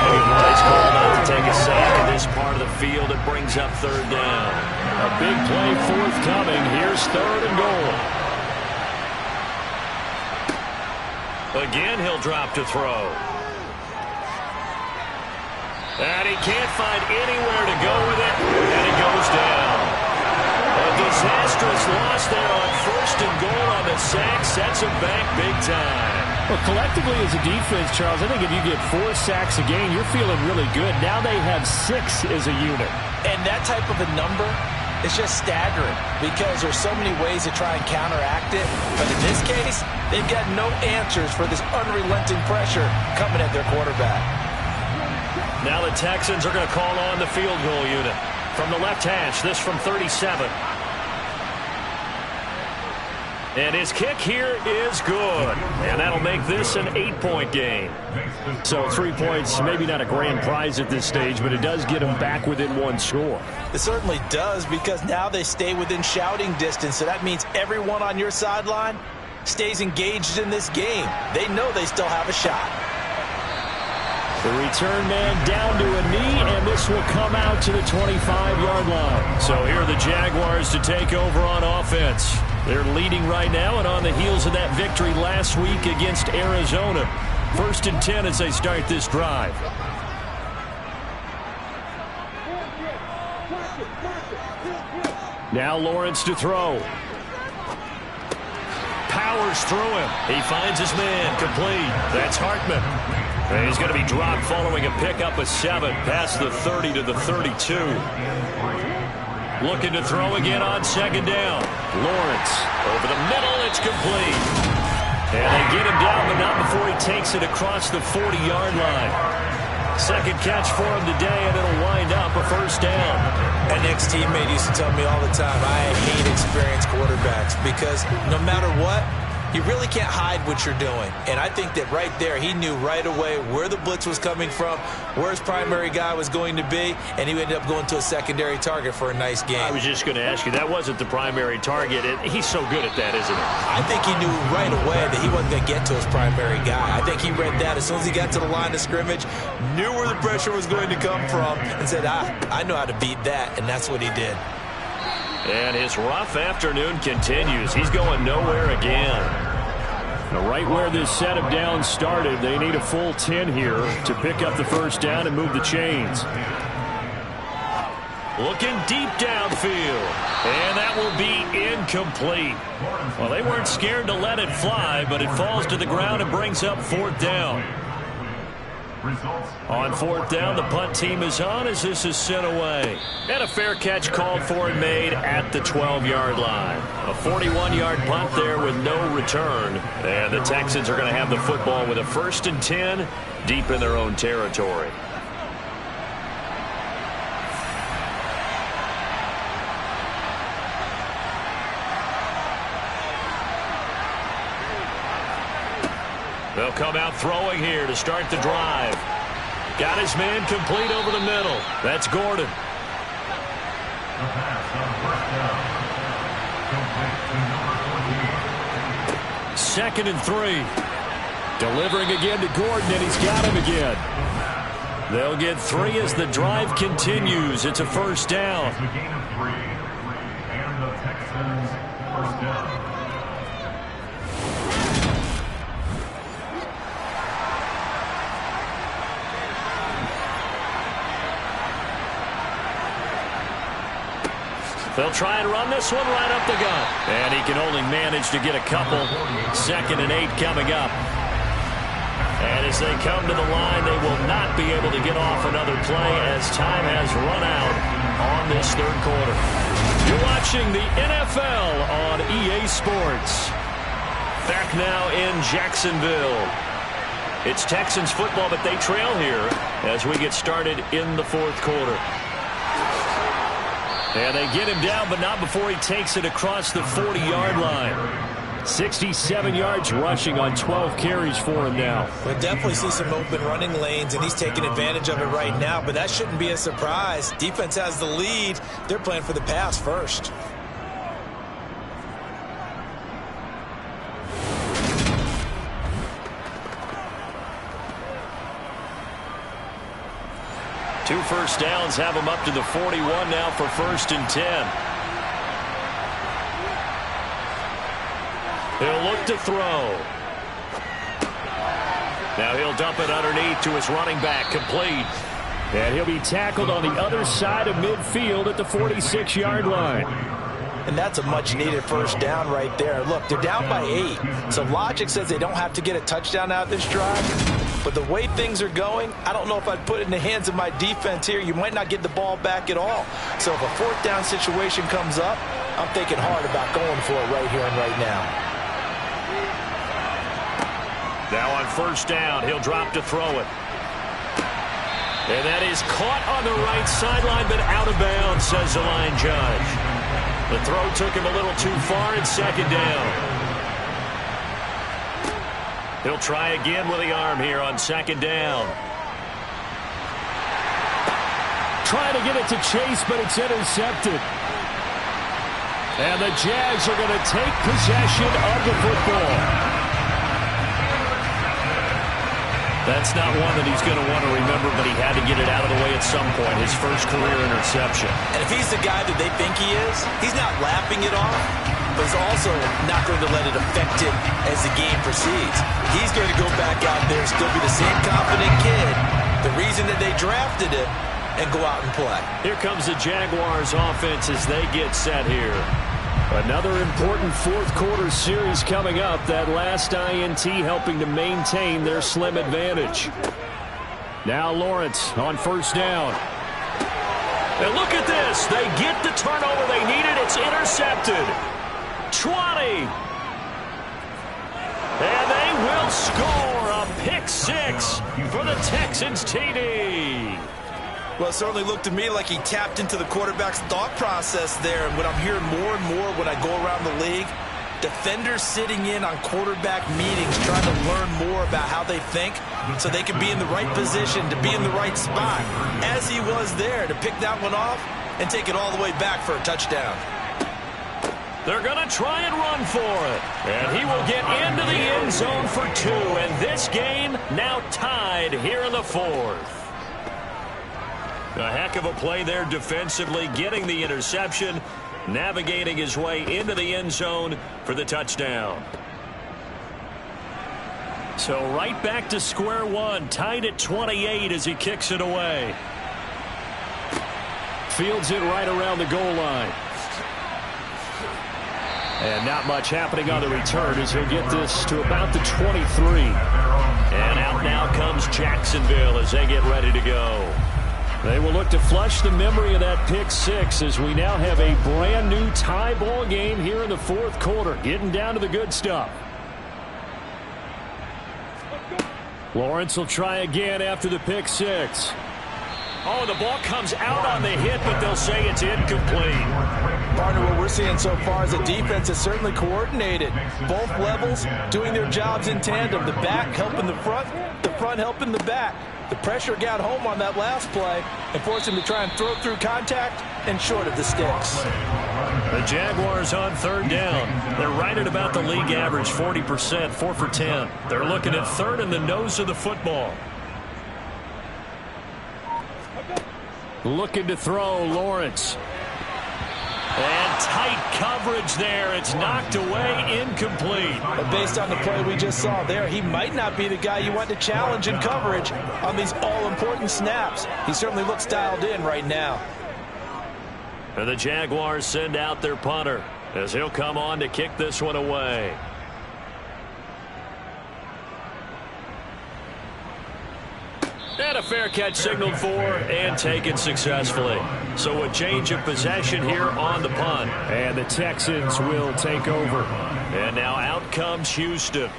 He's called out to take a sack in this part of the field. It brings up 3rd down. A big play forthcoming. Here's 3rd and goal. Again, he'll drop to throw. And he can't find anywhere to go with it, and it goes down. A disastrous loss there on 1st and goal on the sack. Sets him back big time. Well, collectively as a defense, Charles, I think if you get 4 sacks a game, you're feeling really good. Now they have 6 as a unit. And that type of a number is just staggering because there's so many ways to try and counteract it. But in this case, they've got no answers for this unrelenting pressure coming at their quarterback. Now the Texans are going to call on the field goal unit. From the left hash, this from 37. And his kick here is good. And that'll make this an 8-point game. So 3 points, maybe not a grand prize at this stage, but it does get them back within 1 score. It certainly does because now they stay within shouting distance. So that means everyone on your sideline stays engaged in this game. They know they still have a shot. The return man down to a knee, and this will come out to the 25-yard line. So here are the Jaguars to take over on offense. They're leading right now and on the heels of that victory last week against Arizona. 1st and 10 as they start this drive. Now Lawrence to throw. Powers through him. He finds his man. Complete. That's Hartman. And he's going to be dropped following a pickup of 7 past the 30 to the 32. Looking to throw again on 2nd down. Lawrence over the middle. It's complete. And they get him down, but not before he takes it across the 40-yard line. 2nd catch for him today, and it'll wind up a 1st down. An ex-teammate used to tell me all the time, I hate experienced quarterbacks because no matter what, you really can't hide what you're doing. And I think that right there, he knew right away where the blitz was coming from, where his primary guy was going to be, and he ended up going to a secondary target for a nice game. I was just going to ask you, that wasn't the primary target. He's so good at that, isn't he? I think he knew right away that he wasn't going to get to his primary guy. I think he read that as soon as he got to the line of scrimmage, knew where the pressure was going to come from, and said, I know how to beat that, and that's what he did. And his rough afternoon continues. He's going nowhere again. Now, right where this set of downs started, they need a full 10 here to pick up the 1st down and move the chains. Looking deep downfield. And that will be incomplete. Well, they weren't scared to let it fly, but it falls to the ground and brings up 4th down. On 4th down, the punt team is on as this is sent away. And a fair catch called for and made at the 12-yard line. A 41-yard punt there with no return. And the Texans are going to have the football with a 1st and 10 deep in their own territory. They'll come out throwing here to start the drive. Got his man complete over the middle. That's Gordon. 2nd and 3. Delivering again to Gordon, and he's got him again. They'll get 3 as the drive continues. It's a 1st down. It's a gain of 3, and the Texans 1st down. They'll try and run this one right up the gut. And he can only manage to get a couple. 2nd and 8 coming up. And as they come to the line, they will not be able to get off another play as time has run out on this 3rd quarter. You're watching the NFL on EA Sports. Back now in Jacksonville. It's Texans football, but they trail here as we get started in the 4th quarter. And they get him down, but not before he takes it across the 40-yard line. 67 yards rushing on 12 carries for him now. We'll definitely see some open running lanes, and he's taking advantage of it right now, but that shouldn't be a surprise. Defense has the lead. They're playing for the pass first. Two 1st downs have him up to the 41 now for 1st and 10. He'll look to throw. Now he'll dump it underneath to his running back, complete. And he'll be tackled on the other side of midfield at the 46-yard line. And that's a much-needed 1st down right there. Look, they're down by 8, so logic says they don't have to get a touchdown out of this drive. But the way things are going, I don't know if I'd put it in the hands of my defense here. You might not get the ball back at all. So if a 4th down situation comes up, I'm thinking hard about going for it right here and right now. Now on 1st down, he'll drop to throw it. And that is caught on the right sideline, but out of bounds, says the line judge. The throw took him a little too far in 2nd down. He'll try again with the arm here on 2nd down. Trying to get it to Chase, but it's intercepted. And the Jags are going to take possession of the football. That's not one that he's going to want to remember, but he had to get it out of the way at some point, his first career interception. And if he's the guy that they think he is, he's not laughing it off, but he's also not going to let it affect him as the game proceeds. He's going to go back out there and still be the same confident kid, the reason that they drafted him, and go out and play. Here comes the Jaguars offense as they get set here. Another important fourth-quarter series coming up. That last INT helping to maintain their slim advantage. Now Lawrence on first down. And look at this. They get the turnover they needed. It's intercepted. 20. And they will score a pick six for the Texans TD. Well, it certainly looked to me like he tapped into the quarterback's thought process there. And what I'm hearing more and more when I go around the league, defenders sitting in on quarterback meetings trying to learn more about how they think so they can be in the right position to be in the right spot, as he was there to pick that one off and take it all the way back for a touchdown. They're going to try and run for it. And he will get into the end zone for 2. And this game now tied here in the fourth. A heck of a play there defensively, getting the interception, navigating his way into the end zone for the touchdown. So right back to square one, tied at 28 as he kicks it away. Fields it right around the goal line. And not much happening on the return as he'll get this to about the 23. And out now comes Jacksonville as they get ready to go. They will look to flush the memory of that pick six as we now have a brand new tie ball game here in the fourth quarter, getting down to the good stuff. Lawrence will try again after the pick six. Oh, the ball comes out on the hit, but they'll say it's incomplete. Partner, what we're seeing so far is the defense is certainly coordinated. Both levels doing their jobs in tandem. The back helping the front helping the back. The pressure got home on that last play and forced him to try and throw through contact and short of the sticks. The Jaguars on third down. They're right at about the league average, 40%, 4 for 10. They're looking at third in the nose of the football. Looking to throw, Lawrence. And tight coverage there. It's knocked away, incomplete. But based on the play we just saw there, he might not be the guy you want to challenge in coverage on these all-important snaps. He certainly looks dialed in right now. And the Jaguars send out their punter as he'll come on to kick this one away. And a fair catch signaled for and taken successfully. So a change of possession here on the punt. And the Texans will take over. And now out comes Houston.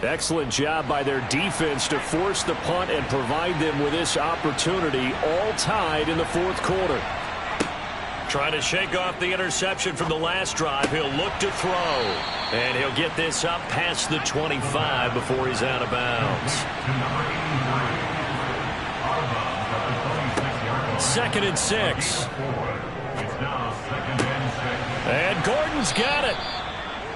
Excellent job by their defense to force the punt and provide them with this opportunity, all tied in the fourth quarter. Trying to shake off the interception from the last drive. He'll look to throw. And he'll get this up past the 25 before he's out of bounds. 2nd and 6. And Gordon's got it.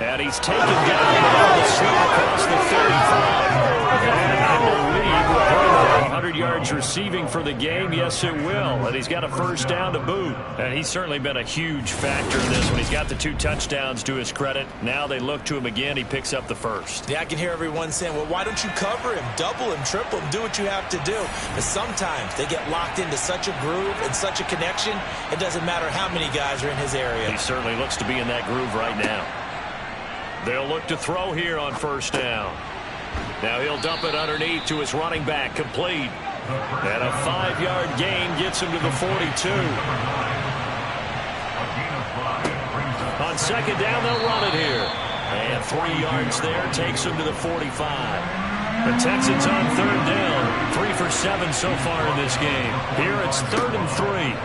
And he's taken down the slip across the 35. And I believe we'll bring up 100 yards receiving for the game. Yes, it will. And he's got a first down to boot. And he's certainly been a huge factor in this one. He's got the 2 touchdowns to his credit. Now they look to him again. He picks up the first. Yeah, I can hear everyone saying, well, why don't you cover him, double him, triple him, do what you have to do. But sometimes they get locked into such a groove and such a connection, it doesn't matter how many guys are in his area. He certainly looks to be in that groove right now. They'll look to throw here on first down. Now he'll dump it underneath to his running back, complete. And a 5-yard gain gets him to the 42. On second down, they'll run it here. And 3 yards there takes him to the 45. The Texans on third down, 3 for 7 so far in this game. Here it's 3rd and 3.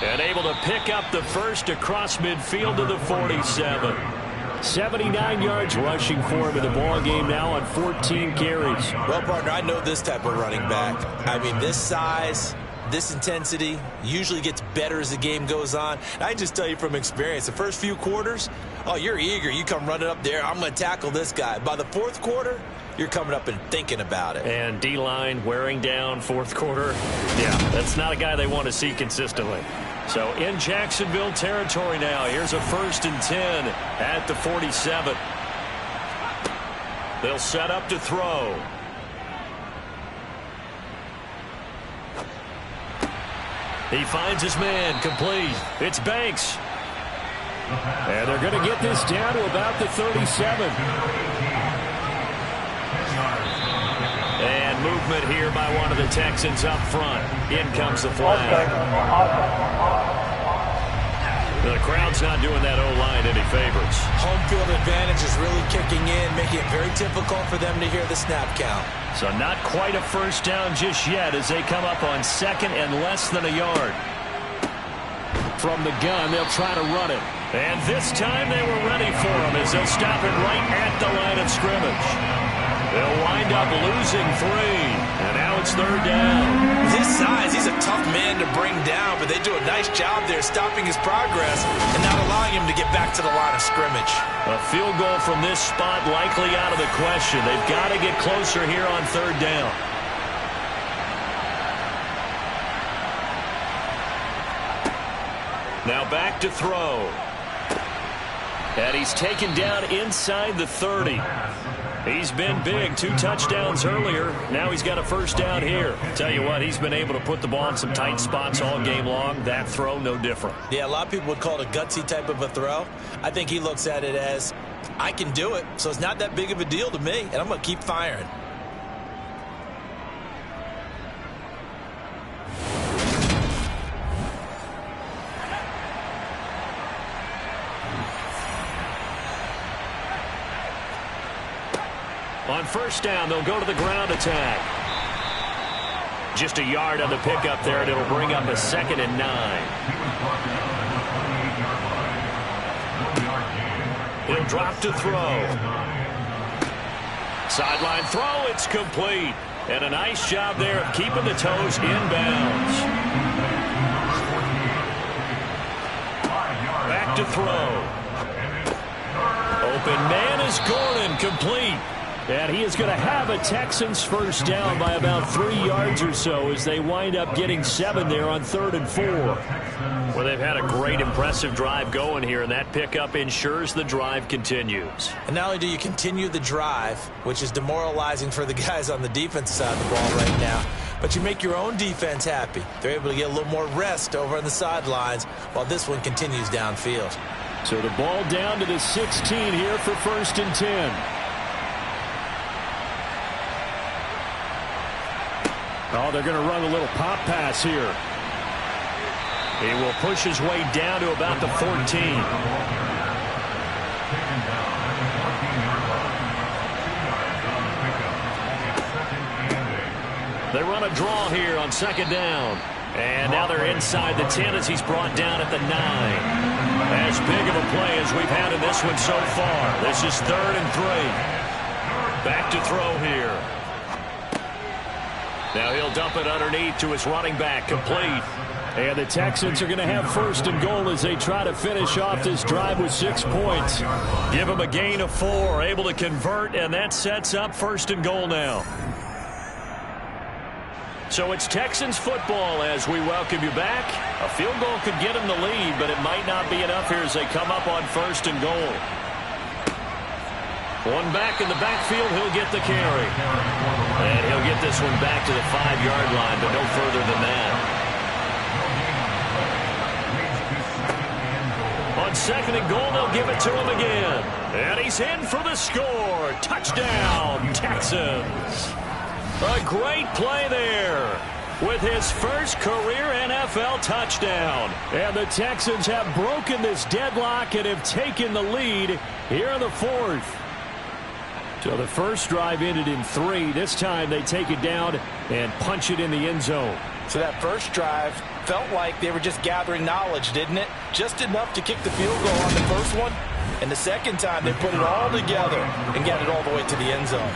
And able to pick up the first across midfield to the 47. 79 yards rushing for him in the ball game now on 14 carries. Well, partner, I know this type of running back. I mean, this size, this intensity usually gets better as the game goes on. And I can just tell you from experience, the first few quarters, oh, you're eager. You come running up there, I'm going to tackle this guy. By the fourth quarter, you're coming up and thinking about it. And D-line wearing down fourth quarter. Yeah, that's not a guy they want to see consistently. So in Jacksonville territory now. Here's a 1st and 10 at the 47. They'll set up to throw. He finds his man, complete. It's Banks. And they're going to get this down to about the 37. And movement here by one of the Texans up front. In comes the flag. The crowd's not doing that O-line any favors. Home field advantage is really kicking in, making it very difficult for them to hear the snap count. So not quite a first down just yet as they come up on 2nd and less than a yard. From the gun, they'll try to run it. And this time they were ready for him as they'll stop it right at the line of scrimmage. They'll wind up losing 3. And now it's 3rd down. With his size, he's a tough man to bring down, but they do a nice job there stopping his progress and not allowing him to get back to the line of scrimmage. A field goal from this spot likely out of the question. They've got to get closer here on 3rd down. Now back to throw. And he's taken down inside the 30. He's been big. 2 touchdowns earlier. Now he's got a first down here. Tell you what, he's been able to put the ball in some tight spots all game long. That throw, no different. Yeah, a lot of people would call it a gutsy type of a throw. I think he looks at it as, I can do it, so it's not that big of a deal to me, and I'm going to keep firing. On first down, they'll go to the ground attack. Just a yard on the pickup there, and it'll bring up a 2nd and 9. He'll drop to throw. Sideline throw, it's complete. And a nice job there of keeping the toes inbounds. Back to throw. Open man is Gordon, complete. And he is going to have a Texans first down by about 3 yards or so as they wind up getting 7 there on 3rd and 4. Well, they've had a great, impressive drive going here, and that pickup ensures the drive continues. And not only do you continue the drive, which is demoralizing for the guys on the defensive side of the ball right now, but you make your own defense happy. They're able to get a little more rest over on the sidelines while this one continues downfield. So the ball down to the 16 here for 1st and 10. Oh, they're going to run a little pop pass here. He will push his way down to about the 14. They run a draw here on 2nd down. And now they're inside the 10 as he's brought down at the 9. As big of a play as we've had in this one so far. This is 3rd and 3. Back to throw here. Now he'll dump it underneath to his running back, complete. And the Texans are going to have 1st and goal as they try to finish off this drive with 6 points. Give them a gain of 4, able to convert, and that sets up 1st and goal now. So it's Texans football as we welcome you back. A field goal could get them the lead, but it might not be enough here as they come up on 1st and goal. One back in the backfield, he'll get the carry. And he'll get this one back to the 5-yard line, but no further than that. On 2nd and goal, they'll give it to him again. And he's in for the score. Touchdown, Texans. A great play there with his first career NFL touchdown. And the Texans have broken this deadlock and have taken the lead here in the 4th. So the first drive ended in 3. This time they take it down and punch it in the end zone. So that first drive felt like they were just gathering knowledge, didn't it? Just enough to kick the field goal on the first one. And the second time they put it all together and got it all the way to the end zone.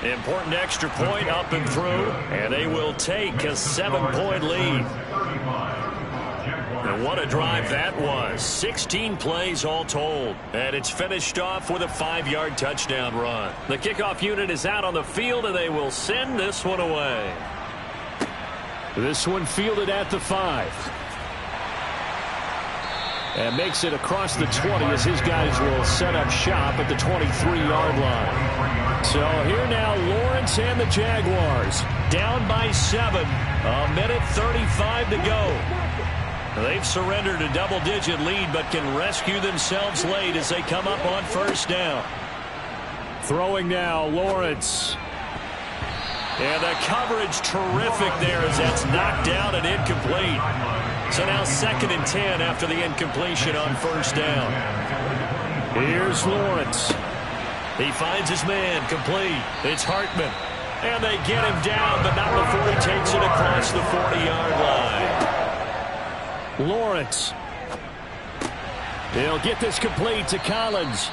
Important extra point up and through, and they will take a 7-point lead. And what a drive that was. 16 plays all told. And it's finished off with a 5-yard touchdown run. The kickoff unit is out on the field, and they will send this one away. This one fielded at the 5. And makes it across the 20 as his guys will set up shop at the 23-yard line. So here now, Lawrence and the Jaguars down by 7. A minute 35 to go. They've surrendered a double-digit lead, but can rescue themselves late as they come up on first down. Throwing now, Lawrence. And the coverage terrific there as that's knocked down and incomplete. So now 2nd and 10 after the incompletion on first down. Here's Lawrence. He finds his man complete. It's Hartman. And they get him down, but not before he takes it across the 40-yard line. Lawrence. He'll get this complete to Collins.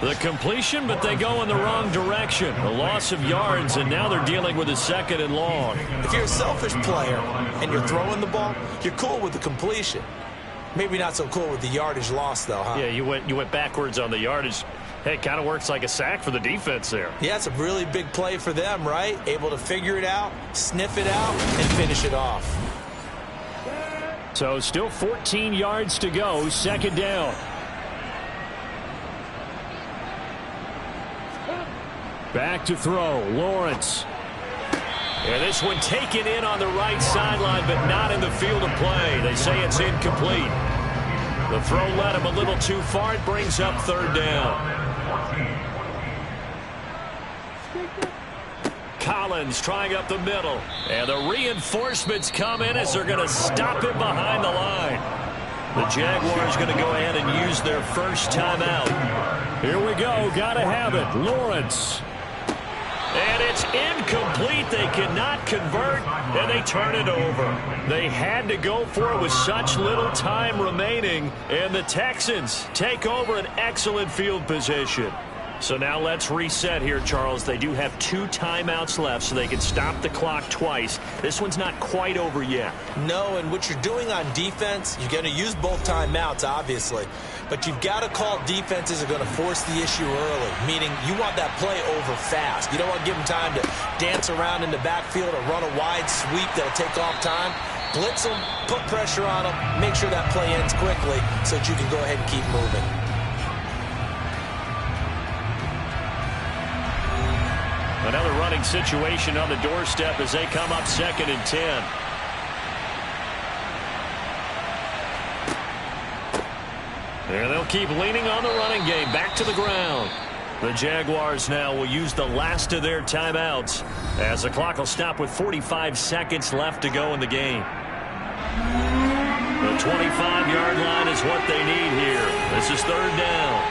The completion, but they go in the wrong direction. A loss of yards, and now they're dealing with a 2nd and long. If you're a selfish player and you're throwing the ball, you're cool with the completion. Maybe not so cool with the yardage loss, though, huh? Yeah, you went backwards on the yardage. Hey, it kind of works like a sack for the defense there. Yeah, it's a really big play for them, right? Able to figure it out, sniff it out, and finish it off. So still 14 yards to go, 2nd down. Back to throw, Lawrence. And this one taken in on the right sideline, but not in the field of play. They say it's incomplete. The throw led him a little too far. It brings up 3rd down. Collins trying up the middle. And the reinforcements come in as they're going to stop it behind the line. The Jaguars going to go ahead and use their first timeout. Here we go. Got to have it. Lawrence. And it's incomplete. They cannot convert, and they turn it over. They had to go for it with such little time remaining, and the Texans take over an excellent field position. So now let's reset here, Charles. They do have 2 timeouts left, so they can stop the clock twice. This one's not quite over yet. No, and what you're doing on defense, you're going to use both timeouts, obviously. But you've got to call defenses are going to force the issue early, meaning you want that play over fast. You don't want to give them time to dance around in the backfield or run a wide sweep that'll take off time. Blitz them, put pressure on them, make sure that play ends quickly so that you can go ahead and keep moving. Another running situation on the doorstep as they come up 2nd and 10. And they'll keep leaning on the running game. Back to the ground. The Jaguars now will use the last of their timeouts as the clock will stop with 45 seconds left to go in the game. The 25-yard line is what they need here. This is 3rd down.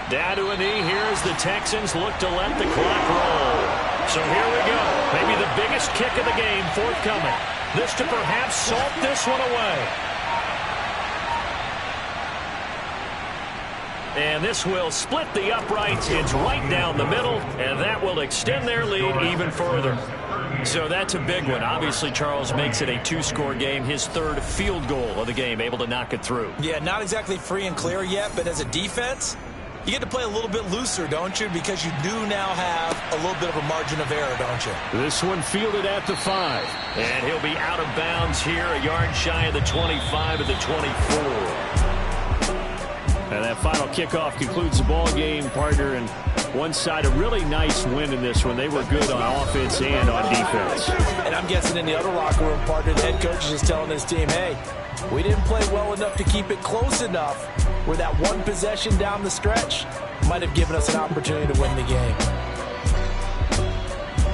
Down to a knee here as the Texans look to let the clock roll. So here we go. Maybe the biggest kick of the game forthcoming. This to perhaps salt this one away. And this will split the uprights. It's right down the middle, and that will extend their lead even further. So that's a big one. Obviously, Charles makes it a 2-score game. His 3rd field goal of the game, able to knock it through. Yeah, not exactly free and clear yet, but as a defense, you get to play a little bit looser, don't you? Because you do now have a little bit of a margin of error, don't you? This one fielded at the 5. And he'll be out of bounds here, a yard shy of the 25 at the 24. And that final kickoff concludes the ball game, partner. And one side, a really nice win in this one. They were good on offense and on defense. And I'm guessing in the other locker room, partner, the head coach is just telling his team, hey, we didn't play well enough to keep it close enough where that one possession down the stretch might have given us an opportunity to win the game.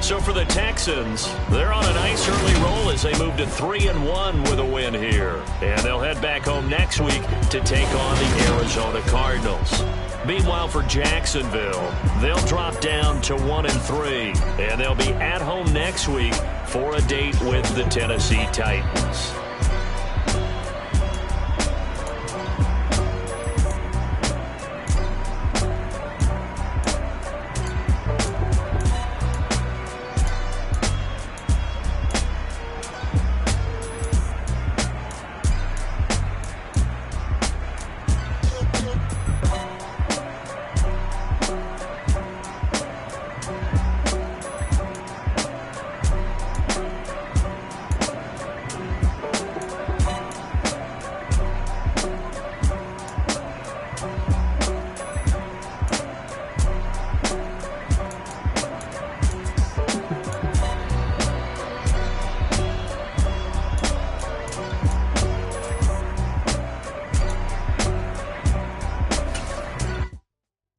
So for the Texans, they're on a nice early roll as they move to 3-1 with a win here. And they'll head back home next week to take on the Arizona Cardinals. Meanwhile, for Jacksonville, they'll drop down to 1-3. And they'll be at home next week for a date with the Tennessee Titans.